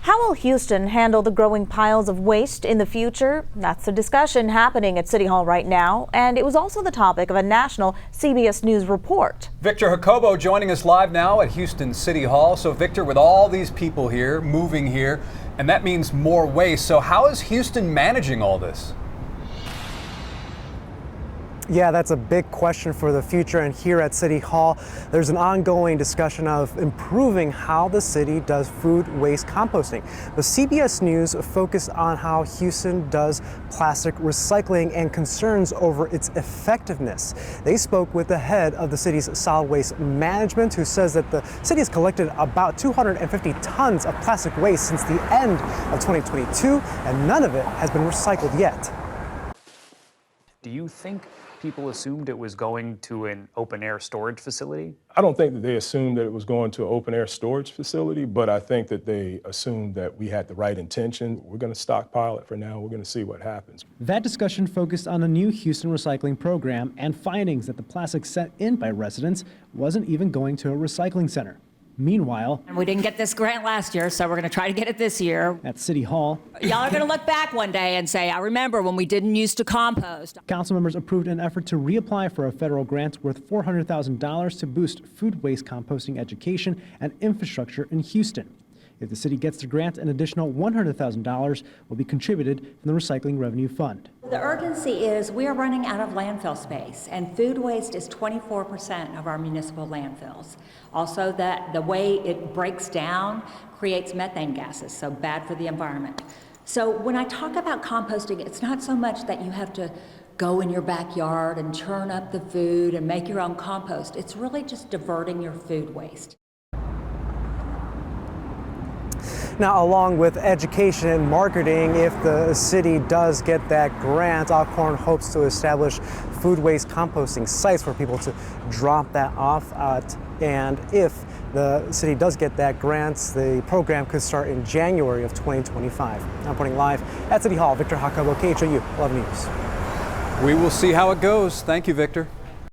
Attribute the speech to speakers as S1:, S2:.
S1: How will Houston handle the growing piles of waste in the future? That's the discussion happening at City Hall right now, and it was also the topic of a national CBS News report.
S2: Victor Jacobo joining us live now at Houston City Hall. So Victor, with all these people here, moving here, and that means more waste. So how is Houston managing all this?
S3: Yeah, that's a big question for the future, and here at City Hall, there's an ongoing discussion of improving how the city does food waste composting. The CBS News focused on how Houston does plastic recycling and concerns over its effectiveness. They spoke with the head of the city's solid waste management, who says that the city has collected about 250 tons of plastic waste since the end of 2022, and none of it has been recycled yet.
S4: Do you think people assumed it was going to an open-air storage facility?
S5: I don't think that they assumed that it was going to an open-air storage facility, but I think that they assumed that we had the right intention. We're going to stockpile it for now. We're going to see what happens.
S6: That discussion focused on the new Houston recycling program and findings that the plastic sent in by residents wasn't even going to a recycling center. Meanwhile,
S7: and we didn't get this grant last year, so we're going to try to get it this year.
S6: At City Hall,
S7: y'all are going to look back one day and say, I remember when we didn't used to compost.
S6: Council members approved an effort to reapply for a federal grant worth $400,000 to boost food waste composting education and infrastructure in Houston. If the city gets the grant, an additional $100,000 will be contributed from the Recycling Revenue Fund.
S8: The urgency is we are running out of landfill space, and food waste is 24% of our municipal landfills. Also, that the way it breaks down creates methane gases, so bad for the environment. So when I talk about composting, it's not so much that you have to go in your backyard and churn up the food and make your own compost. It's really just diverting your food waste.
S3: Now, along with education and marketing, if the city does get that grant, Alcorn hopes to establish food waste composting sites for people to drop that off at. And if the city does get that grant, the program could start in January of 2025. I'm reporting live at City Hall, Victor Jacobo, KHOU 11 News.
S2: We will see how it goes. Thank you, Victor.